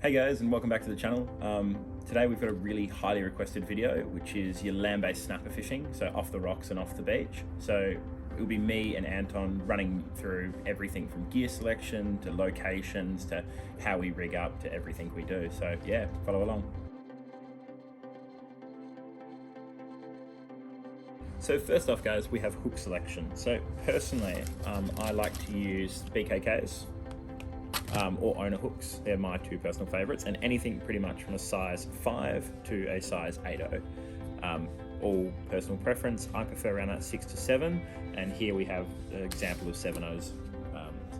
Hey guys, and welcome back to the channel. Today we've got a really highly requested video, which is your land-based snapper fishing, so off the rocks and off the beach. So it'll be me and Anton running through everything from gear selection to locations to how we rig up to everything we do. So yeah, follow along. So first off guys, we have hook selection. So personally, I like to use BKKs. Or owner hooks. They're my two personal favorites, and anything pretty much from a size 5 to a size 8.0. All personal preference. I prefer around that 6 to 7, and here we have an example of 7.0s.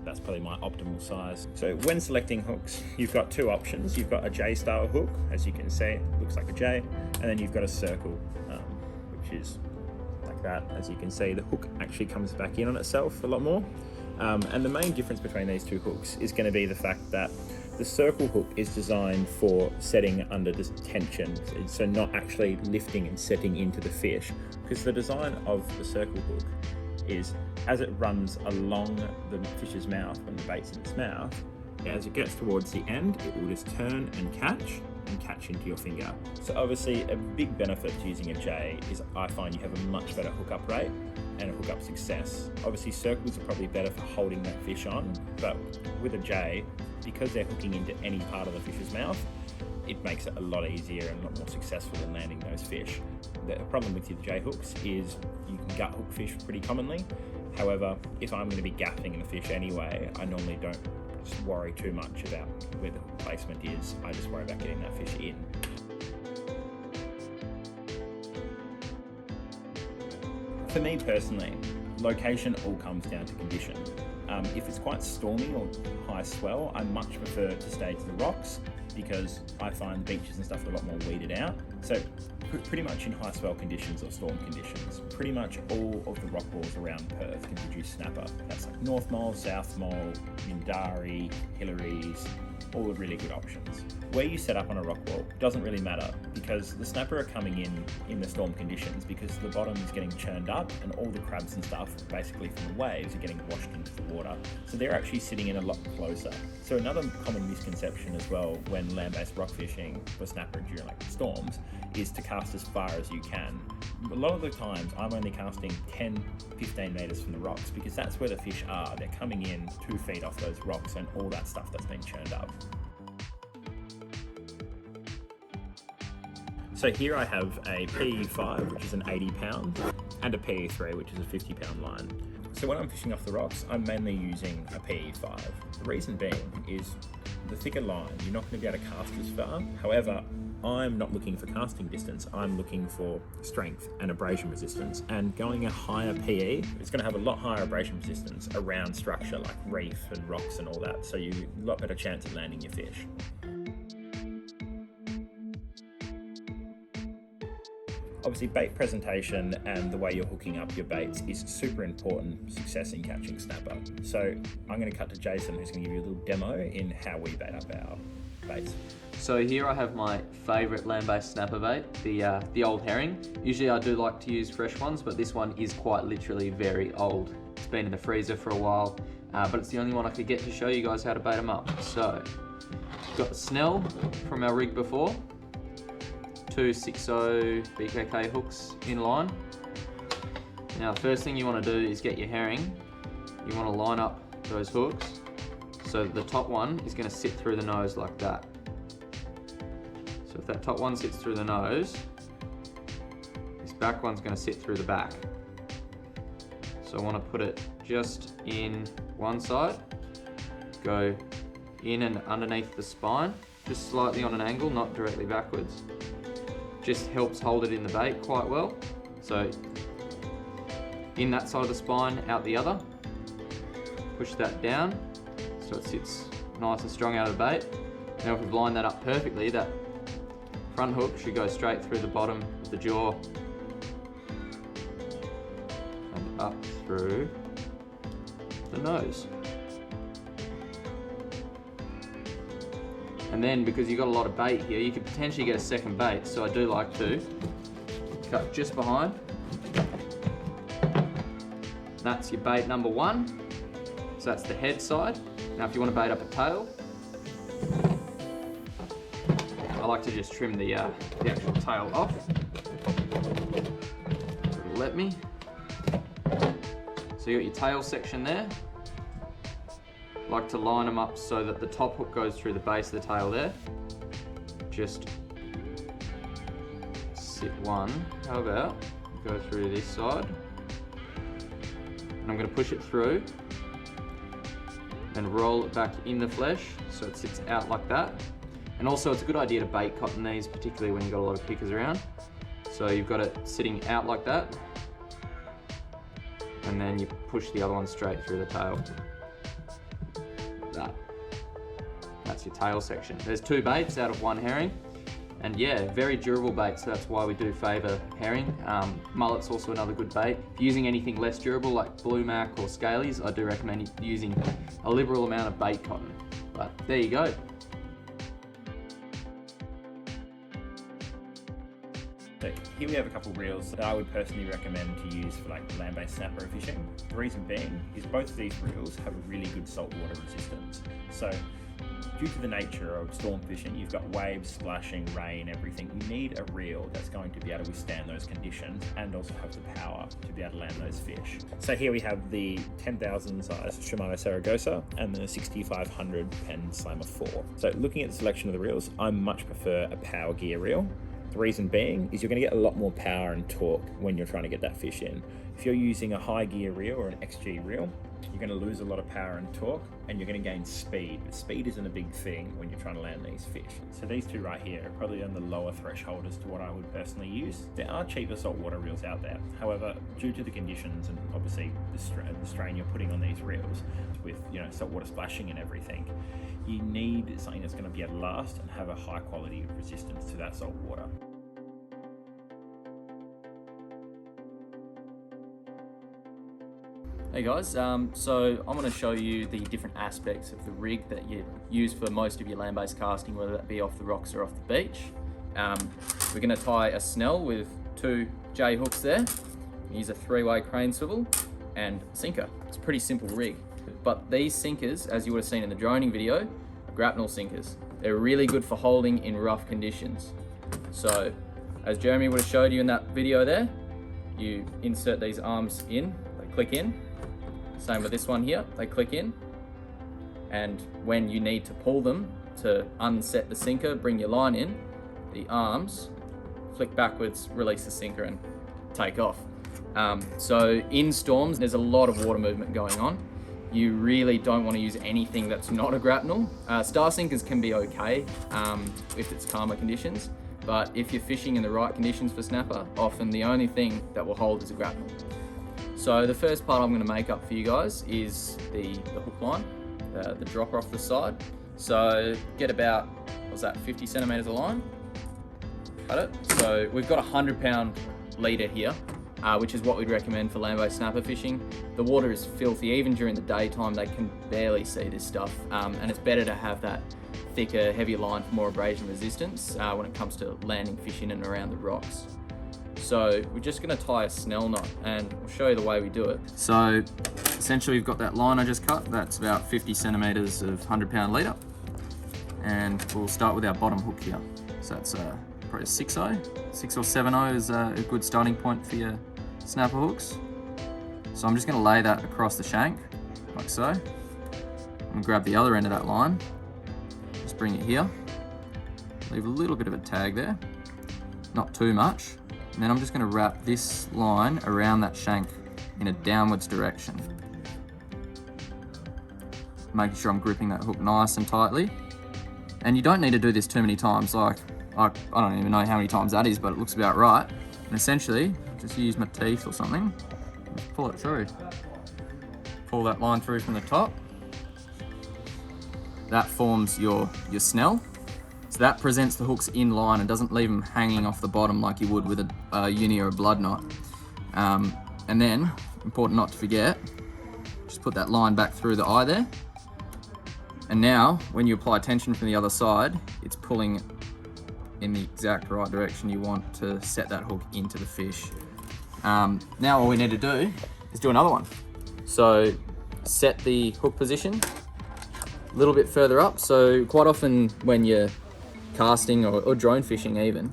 That's probably my optimal size. So when selecting hooks, you've got two options. You've got a J style hook, as you can see, looks like a J, and then you've got a circle, which is like that. As you can see, the hook actually comes back in on itself a lot more. And the main difference between these two hooks is going to be the fact that the circle hook is designed for setting under this tension, so not actually lifting and setting into the fish, because the design of the circle hook is as it runs along the fish's mouth when the bait's in its mouth, as it gets towards the end, it will just turn and catch into your finger. So obviously a big benefit to using a J is I find you have a much better hookup rate and a hookup success. Obviously circles are probably better for holding that fish on, but with a J, because they're hooking into any part of the fish's mouth, it makes it a lot easier and a lot more successful in landing those fish. The problem with your J hooks is you can gut hook fish pretty commonly. However, if I'm going to be gapping the fish anyway, I normally don't worry too much about where the hook placement is. I just worry about getting that fish in. For me personally, location all comes down to condition. If it's quite stormy or high swell, I much prefer to stay to the rocks because I find beaches and stuff are a lot more weeded out. So pretty much in high swell conditions or storm conditions, pretty much all of the rock walls around Perth can produce snapper. That's like North Mole, South Mole, Mindari, Hillary's, all the really good options. Where you set up on a rock wall doesn't really matter because the snapper are coming in the storm conditions because the bottom is getting churned up and all the crabs and stuff basically from the waves are getting washed into the water. So they're actually sitting in a lot closer. So another common misconception as well when land-based rock fishing for snapper during like storms is to cast as far as you can. A lot of the times I'm only casting 10-15 meters from the rocks because that's where the fish are. They're coming in 2 feet off those rocks and all that stuff that's been churned up. So here I have a PE5, which is an 80 pound, and a PE3, which is a 50 pound line. So when I'm fishing off the rocks, I'm mainly using a PE5. The reason being is the thicker line, you're not going to be able to cast as far. However, I'm not looking for casting distance, I'm looking for strength and abrasion resistance. And going a higher PE, it's going to have a lot higher abrasion resistance around structure like reef and rocks and all that. So you a lot better chance of landing your fish. Obviously bait presentation and the way you're hooking up your baits is super important for success in catching snapper. So I'm going to cut to Jayson, who's going to give you a little demo in how we bait up our baits. So here I have my favourite land-based snapper bait, the old herring. Usually I do like to use fresh ones, but this one is quite literally very old. It's been in the freezer for a while, but it's the only one I could get to show you guys how to bait them up. So, got the Snell from our rig before. 2 6.0 BKK hooks in line. Now the first thing you want to do is get your herring. You want to line up those hooks so that the top one is going to sit through the nose like that. So if that top one sits through the nose, this back one's going to sit through the back. So I want to put it just in one side, go in and underneath the spine, just slightly on an angle, not directly backwards. Just helps hold it in the bait quite well. So in that side of the spine, out the other. Push that down so it sits nice and strong out of the bait. Now if we've lined that up perfectly, that front hook should go straight through the bottom of the jaw and up through the nose. And then because you've got a lot of bait here, you could potentially get a second bait. So I do like to cut just behind. That's your bait number 1. So that's the head side. Now if you want to bait up a tail, like to just trim the actual tail off. Let me. So you got your tail section there. Like to line them up so that the top hook goes through the base of the tail there. Just sit one. How about go through this side? And I'm going to push it through and roll it back in the flesh so it sits out like that. And also it's a good idea to bait cotton these, particularly when you've got a lot of pickers around. So you've got it sitting out like that, and then you push the other one straight through the tail. That's your tail section. There's 2 baits out of 1 herring, and yeah, very durable bait, so that's why we do favour herring. Mullet's also another good bait. If you're using anything less durable like blue mac or scalies, I do recommend using a liberal amount of bait cotton. But there you go. So here we have a couple of reels that I would personally recommend to use for like land-based snapper fishing. The reason being is both of these reels have a really good saltwater resistance. So due to the nature of storm fishing, you've got waves, splashing, rain, everything. You need a reel that's going to be able to withstand those conditions and also have the power to be able to land those fish. So here we have the 10,000 size Shimano Saragossa and the 6500 Penn Slammer 4. So looking at the selection of the reels, I much prefer a power gear reel. The reason being is you're going to get a lot more power and torque when you're trying to get that fish in. If you're using a high gear reel or an XG reel, you're going to lose a lot of power and torque, and you're going to gain speed. But speed isn't a big thing when you're trying to land these fish. So these two right here are probably on the lower threshold as to what I would personally use. There are cheaper saltwater reels out there. However, due to the conditions and obviously the strain you're putting on these reels with, you know, saltwater splashing and everything, you need something that's going to be able to last and have a high quality of resistance to that salt water. Hey guys, so I'm going to show you the different aspects of the rig that you use for most of your land-based casting, whether that be off the rocks or off the beach. We're going to tie a snell with 2 J hooks there, use a 3-way crane swivel and a sinker. It's a pretty simple rig, but these sinkers, as you would have seen in the droning video, are grapnel sinkers. They're really good for holding in rough conditions. So as Jeremy would have showed you in that video there, you insert these arms in, they click in. Same with this one here, they click in, and when you need to pull them to unset the sinker, bring your line in, the arms flick backwards, release the sinker and take off. So in storms, there's a lot of water movement going on. You really don't want to use anything that's not a grapnel. Star sinkers can be okay if it's calmer conditions, but if you're fishing in the right conditions for snapper, often the only thing that will hold is a grapnel. So the first part I'm going to make up for you guys is the hook line, the dropper off the side. So get about, what's that, 50 centimeters of line, cut it. So we've got a 100-pound leader here, which is what we'd recommend for land-based snapper fishing. The water is filthy, even during the daytime they can barely see this stuff, and it's better to have that thicker, heavier line for more abrasion resistance when it comes to landing fish in and around the rocks. So we're just going to tie a snell knot, and we'll show you the way we do it. So essentially we've got that line I just cut, that's about 50 centimeters of 100-pound leader, and we'll start with our bottom hook here. So that's probably a 6-0, 6 or 7-0 is a good starting point for your snapper hooks. So I'm just going to lay that across the shank, like so. I'm going to grab the other end of that line, just bring it here, leave a little bit of a tag there, not too much. And then I'm just going to wrap this line around that shank in a downwards direction, making sure I'm gripping that hook nice and tightly. And you don't need to do this too many times, like I don't even know how many times that is, but it looks about right. And essentially, just use my teeth or something, pull it through. Pull that line through from the top. That forms your snell. So that presents the hooks in line and doesn't leave them hanging off the bottom like you would with a uni or a blood knot. And then, important not to forget, just put that line back through the eye there. And now, when you apply tension from the other side, it's pulling in the exact right direction you want to set that hook into the fish. Now all we need to do is do another one. So set the hook position a little bit further up. So quite often when you're casting or drone fishing even,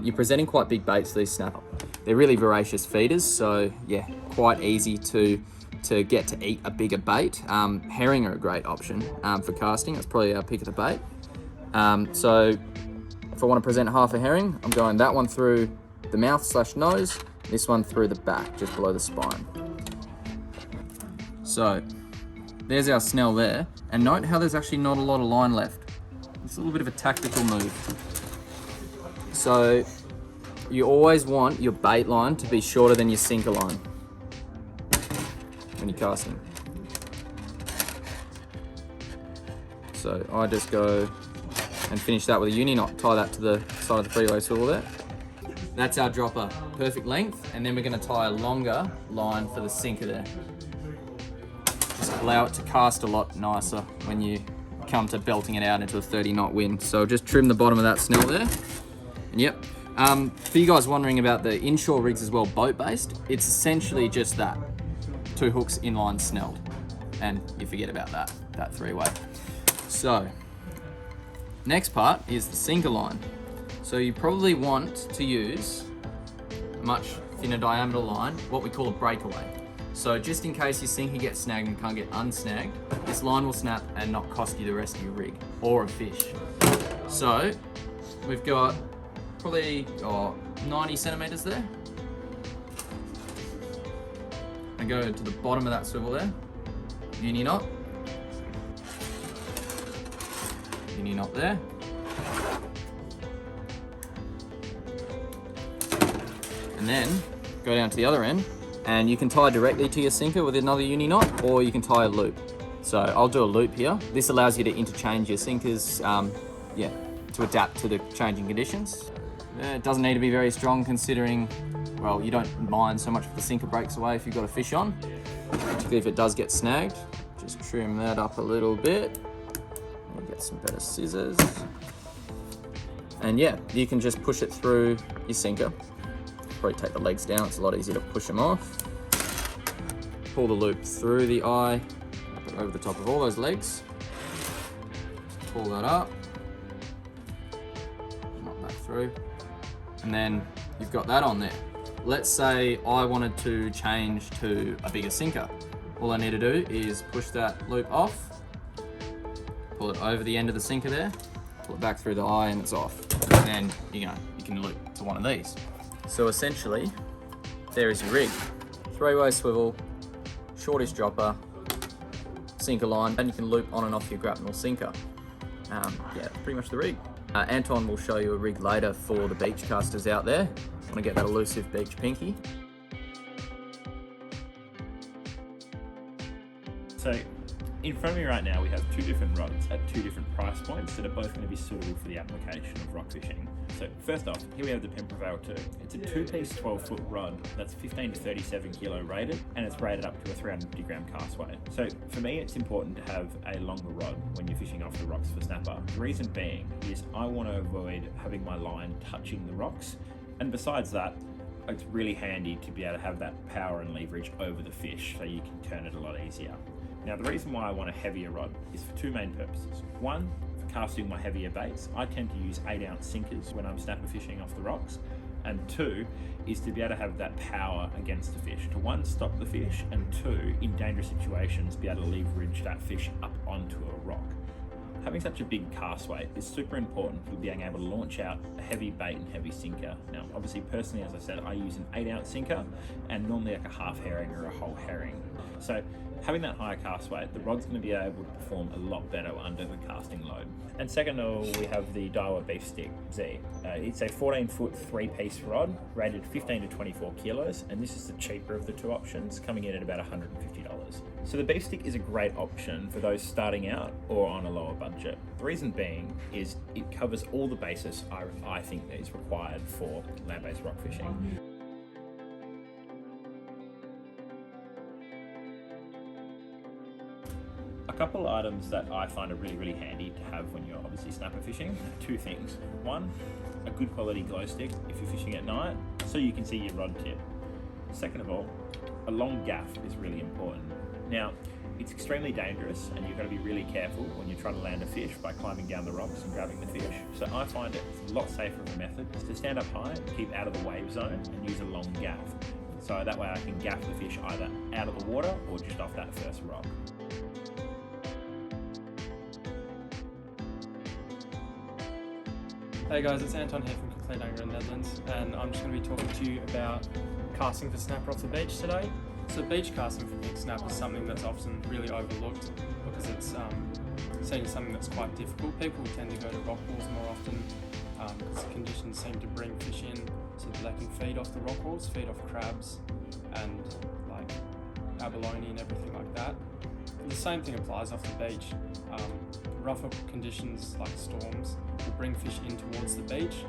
you're presenting quite big baits for these snapper. They're really voracious feeders, so yeah, quite easy to get to eat a bigger bait. Herring are a great option for casting. That's probably our pick of the bait. So if I want to present half a herring, I'm going that one through the mouth/nose, this one through the back, just below the spine. So there's our snell there, and note how there's actually not a lot of line left. It's a little bit of a tactical move. So you always want your bait line to be shorter than your sinker line when you're casting. So I just go and finish that with a uni knot, tie that to the side of the freeway swivel there. That's our dropper, perfect length, and then we're going to tie a longer line for the sinker there. Just allow it to cast a lot nicer when you come to belting it out into a 30 knot wind. So just trim the bottom of that snell there. And yep, for you guys wondering about the inshore rigs as well, boat based, it's essentially just that. 2 hooks inline snelled, and you forget about that 3-way. So next part is the sinker line. So you probably want to use a much thinner diameter line, what we call a breakaway. So just in case your sinker gets snagged and can't get unsnagged, this line will snap and not cost you the rest of your rig or a fish. So we've got probably 90 centimeters there. And go to the bottom of that swivel there, uni knot there. And then go down to the other end, and you can tie directly to your sinker with another uni knot, or you can tie a loop. So I'll do a loop here. This allows you to interchange your sinkers, to adapt to the changing conditions. It doesn't need to be very strong considering, well, you don't mind so much if the sinker breaks away if you've got a fish on, particularly if it does get snagged. Just trim that up a little bit. And get some better scissors. And yeah, you can just push it through your sinker. Probably take the legs down, it's a lot easier to push them off. Pull the loop through the eye, over the top of all those legs. Pull that up. Knock that through. And then you've got that on there. Let's say I wanted to change to a bigger sinker. All I need to do is push that loop off, pull it over the end of the sinker there, pull it back through the eye, and it's off. And then, you can loop to one of these. So essentially, there is your rig. 3-way swivel, shortish dropper, sinker line, and you can loop on and off your grapnel sinker. Pretty much the rig. Anton will show you a rig later for the beach casters out there. Want to get that elusive beach pinky. So in front of me right now, we have 2 different rods at 2 different price points that are both going to be suitable for the application of rock fishing. So first off, here we have the Penn Prevail 2. It's a 2-piece 12-foot rod that's 15 to 37 kilo rated, and it's rated up to a 350 gram cast weight. So for me, it's important to have a longer rod when you're fishing off the rocks for snapper. The reason being is I want to avoid having my line touching the rocks, and besides that, it's really handy to be able to have that power and leverage over the fish so you can turn it a lot easier. Now, the reason why I want a heavier rod is for 2 main purposes. One, for casting my heavier baits. I tend to use 8-ounce sinkers when I'm snapper fishing off the rocks. And 2 is to be able to have that power against the fish. To 1, stop the fish, and 2, in dangerous situations, be able to leverage that fish up onto a rock. Having such a big cast weight is super important for being able to launch out a heavy bait and heavy sinker. Now, obviously, personally, as I said, I use an 8-ounce sinker and normally like a half herring or a whole herring. So having that higher cast weight, the rod's going to be able to perform a lot better under the casting load. And second of all, we have the Daiwa Beef Stick Z. It's a 14-foot 3-piece rod, rated 15 to 24 kilos, and this is the cheaper of the 2 options, coming in at about $150. So the Beef Stick is a great option for those starting out or on a lower budget. The reason being is it covers all the bases I think that is required for land-based rock fishing. A couple of items that I find are really handy to have when you're obviously snapper fishing. 2 things. 1, a good quality glow stick if you're fishing at night, so you can see your rod tip. Second of all, a long gaff is really important. Now, It's extremely dangerous, and you've got to be really careful when you're trying to land a fish by climbing down the rocks and grabbing the fish. So I find it a lot safer of a method is to stand up high and keep out of the wave zone and use a long gaff. So that way I can gaff the fish either out of the water or just off that first rock. Hey guys, it's Anton here from Compleat in Nedlands, and I'm just going to be talking to you about casting for snapper off the beach today. So beach casting for pink snapper is something that's often really overlooked because it's seen as something that's quite difficult. People tend to go to rock walls more often because the conditions seem to bring fish in so that they can feed off the rock walls, feed off crabs and like abalone and everything like that. And the same thing applies off the beach. Rougher conditions like storms will bring fish in towards the beach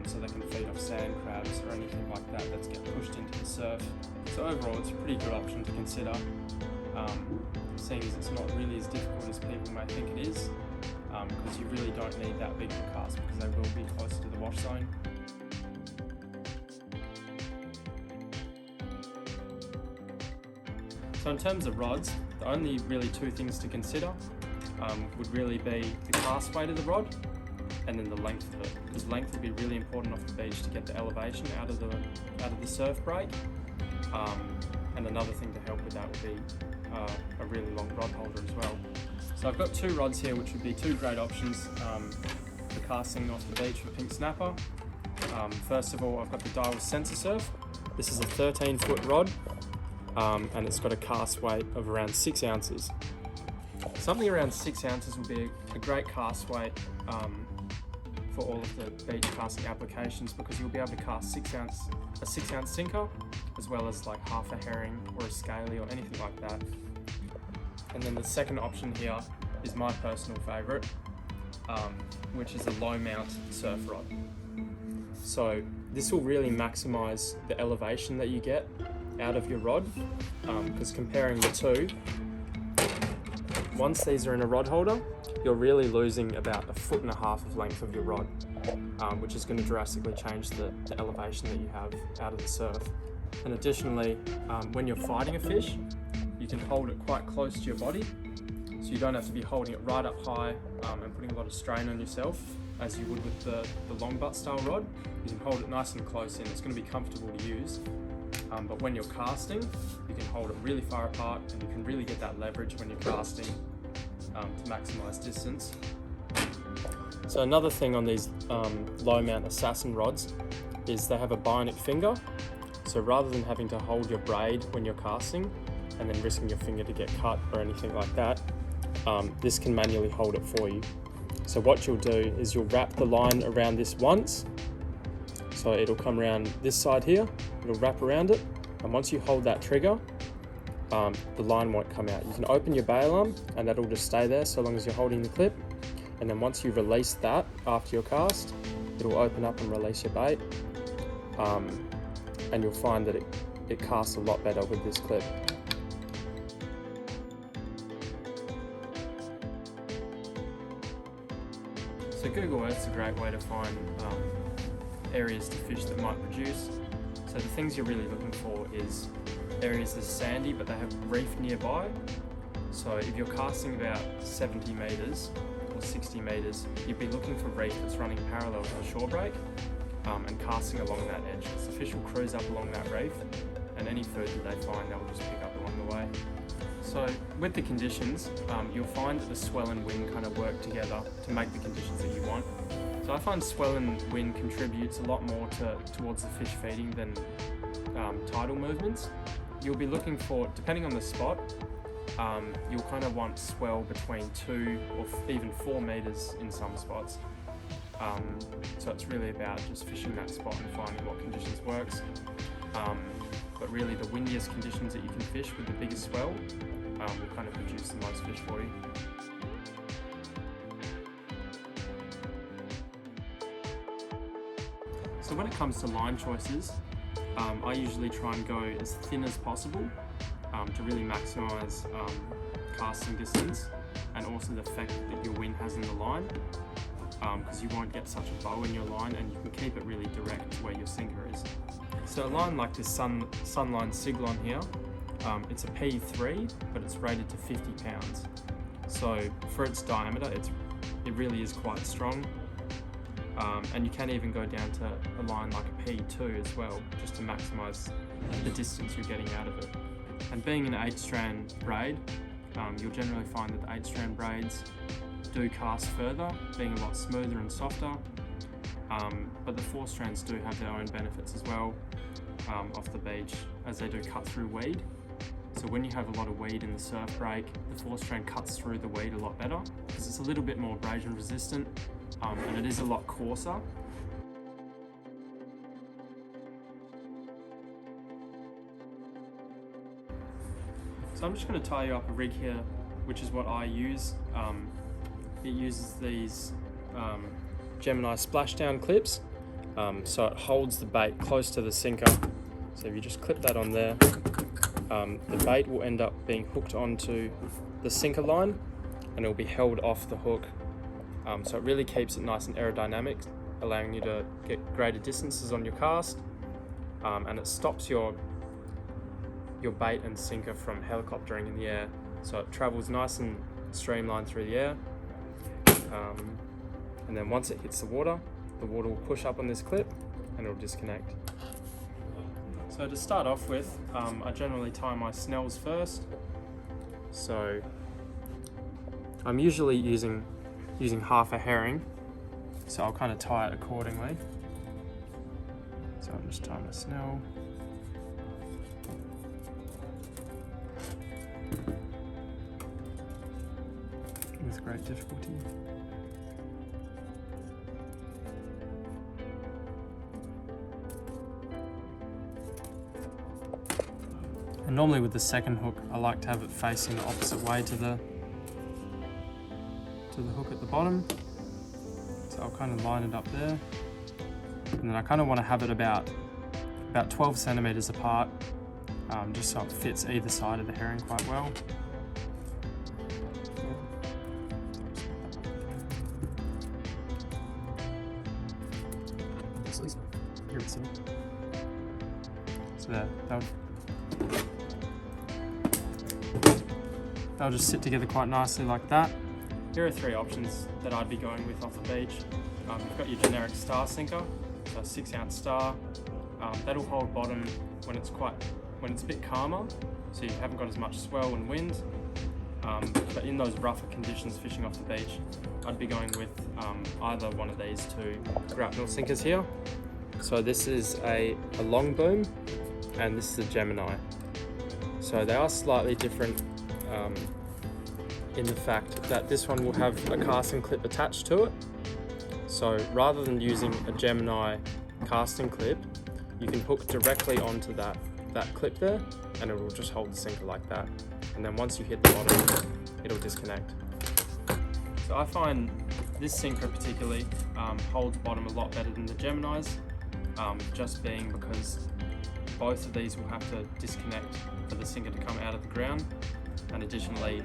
so they can feed off sand crabs or anything like that that's get pushed into the surf. So overall it's a pretty good option to consider, seeing as it's not really as difficult as people may think it is, because you really don't need that big to cast because they will be closer to the wash zone. So in terms of rods, the only really two things to consider would really be the cast weight of the rod and then the length of it, because length will be really important off the beach to get the elevation out of the surf break. And another thing to help with that would be a really long rod holder as well. So I've got two rods here which would be two great options for casting off the beach for pink snapper. First of all, I've got the Daiwa Sensor Surf. This is a 13-foot rod and it's got a cast weight of around 6 ounces. Something around 6 ounces would be a great cast weight for all of the beach casting applications, because you'll be able to cast a 6 ounce sinker, as well as like half a herring or a scaly or anything like that. And then the second option here is my personal favourite, which is a low mount surf rod. So this will really maximise the elevation that you get out of your rod, because comparing the two, once these are in a rod holder, you're really losing about 1.5 feet of length of your rod, which is going to drastically change the elevation that you have out of the surf. And additionally, when you're fighting a fish, you can hold it quite close to your body, so you don't have to be holding it right up high and putting a lot of strain on yourself as you would with the long butt style rod. You can hold it nice and close in, it's going to be comfortable to use. But when you're casting, you can hold it really far apart and you can really get that leverage when you're casting to maximise distance. So another thing on these low mount assassin rods is they have a bionic finger. So rather than having to hold your braid when you're casting and then risking your finger to get cut or anything like that, this can manually hold it for you. So what you'll do is you'll wrap the line around this once. So it'll come around this side here, it'll wrap around it, and once you hold that trigger, the line won't come out. You can open your bail arm and that'll just stay there so long as you're holding the clip, and then once you release that after your cast, it'll open up and release your bait, and you'll find that it casts a lot better with this clip. So Google Earth's a great way to find areas to fish that might produce. So the things you're really looking for is areas that's sandy but they have reef nearby. So if you're casting about 70 metres or 60 metres, you'd be looking for reef that's running parallel to the shore break and casting along that edge, because the fish will cruise up along that reef and any food that they find they'll just pick up along the way. So with the conditions, you'll find that the swell and wind kind of work together to make the conditions that you want. So I find swell and wind contributes a lot more towards the fish feeding than tidal movements. You'll be looking for, depending on the spot, you'll kind of want swell between 2 or even 4 metres in some spots. So it's really about just fishing that spot and finding what conditions works. But really the windiest conditions that you can fish with the biggest swell will kind of produce the most fish for you. So when it comes to line choices, I usually try and go as thin as possible to really maximise casting distance and also the effect that your wind has in the line, because you won't get such a bow in your line and you can keep it really direct to where your sinker is. So a line like this Sunline Siglon here, It's a P3, but it's rated to 50 pounds. So for its diameter, it really is quite strong. And you can even go down to a line like a P2 as well, just to maximise the distance you're getting out of it. And being an 8-strand braid, you'll generally find that the 8-strand braids do cast further, being a lot smoother and softer. But the 4 strands do have their own benefits as well off the beach, as they do cut through weed. So when you have a lot of weed in the surf break, the 4-strand cuts through the weed a lot better because it's a little bit more abrasion resistant, and it is a lot coarser. So I'm just going to tie you up a rig here, which is what I use. It uses these Gemini splashdown clips, so it holds the bait close to the sinker. So if you just clip that on there, the bait will end up being hooked onto the sinker line and it will be held off the hook. So it really keeps it nice and aerodynamic, allowing you to get greater distances on your cast, and it stops your bait and sinker from helicoptering in the air. So it travels nice and streamlined through the air. And then once it hits the water will push up on this clip and it'll disconnect. So to start off with, I generally tie my snells first. So I'm usually using half a herring, so I'll kind of tie it accordingly. So I'll just tie my snell. With great difficulty. And normally with the second hook, I like to have it facing the opposite way to the hook at the bottom. So I'll kind of line it up there. And then I kind of want to have it about 12 centimeters apart, just so it fits either side of the herring quite well. So there, they'll just sit together quite nicely like that. Here are 3 options that I'd be going with off the beach. You've got your generic star sinker, so a 6-ounce star. That'll hold bottom when it's a bit calmer, so you haven't got as much swell and wind. But in those rougher conditions fishing off the beach, I'd be going with either one of these 2 grapnel sinkers here. So this is a long boom and this is a Gemini. So they are slightly different in the fact that this one will have a casting clip attached to it. So rather than using a Gemini casting clip, you can hook directly onto that clip there and it will just hold the sinker like that. And then once you hit the bottom, it'll disconnect. So I find this sinker particularly holds bottom a lot better than the Geminis, just being because both of these will have to disconnect for the sinker to come out of the ground. And additionally,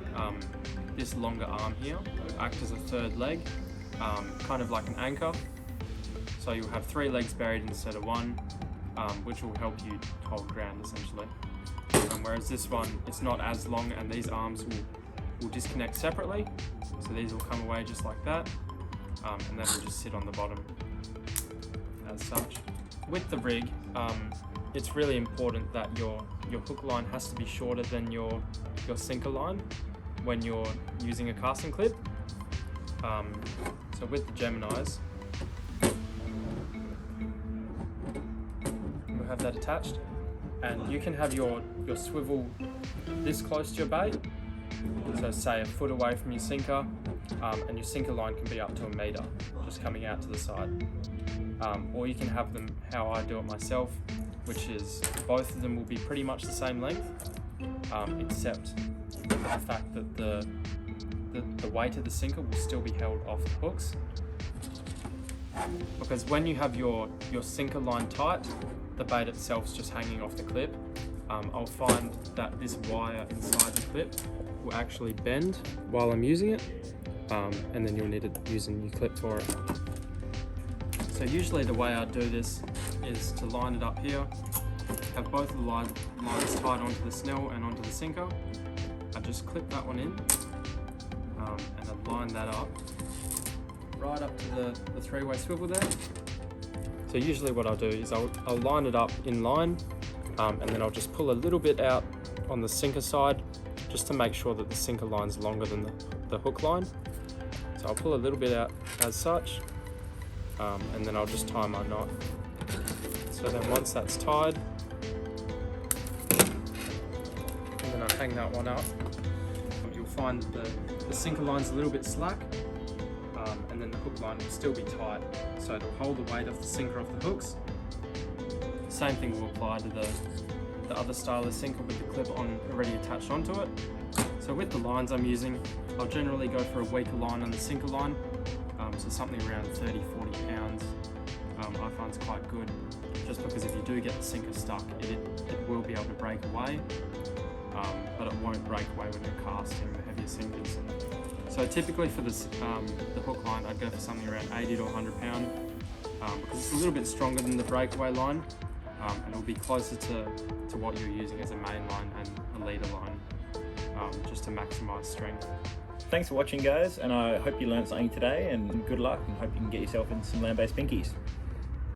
this longer arm here will act as a 3rd leg, kind of like an anchor. So you'll have 3 legs buried instead of 1, which will help you hold ground essentially. Whereas this one, it's not as long and these arms will disconnect separately. So these will come away just like that, and then will just sit on the bottom as such. With the rig, it's really important that your hook line has to be shorter than your sinker line when you're using a casting clip. So with the Geminis, you'll have that attached, and you can have your swivel this close to your bait, so say a foot away from your sinker, and your sinker line can be up to 1 meter, just coming out to the side. Or you can have them how I do it myself, which is both of them will be pretty much the same length, except the fact that the weight of the sinker will still be held off the hooks. Because when you have your sinker line tight, the bait itself's just hanging off the clip. I'll find that this wire inside the clip will actually bend while I'm using it, and then you'll need to use a new clip for it. So usually the way I do this is to line it up here, have both of the lines tied onto the snell and onto the sinker, I just clip that one in and I line that up right up to the three-way swivel there. So usually what I'll do is I'll line it up in line and then I'll just pull a little bit out on the sinker side just to make sure that the sinker line's longer than the hook line. So I'll pull a little bit out as such and then I'll just tie my knot. So then once that's tied, and then I hang that one up, you'll find that the sinker line's a little bit slack and then the hook line will still be tight, so it'll hold the weight of the sinker off the hooks. Same thing will apply to the other style of sinker with the clip on already attached onto it. So with the lines I'm using, I'll generally go for a weaker line on the sinker line, so something around 30-40 pounds I find is quite good, just because if you do get the sinker stuck, it will be able to break away, but it won't break away when you're casting the heavier sinkers. So typically for this, the hook line, I'd go for something around 80 to 100 pound, because it's a little bit stronger than the breakaway line, and it'll be closer to what you're using as a main line and a leader line, just to maximise strength. Thanks for watching, guys, and I hope you learned something today, and good luck, and hope you can get yourself in some land-based pinkies.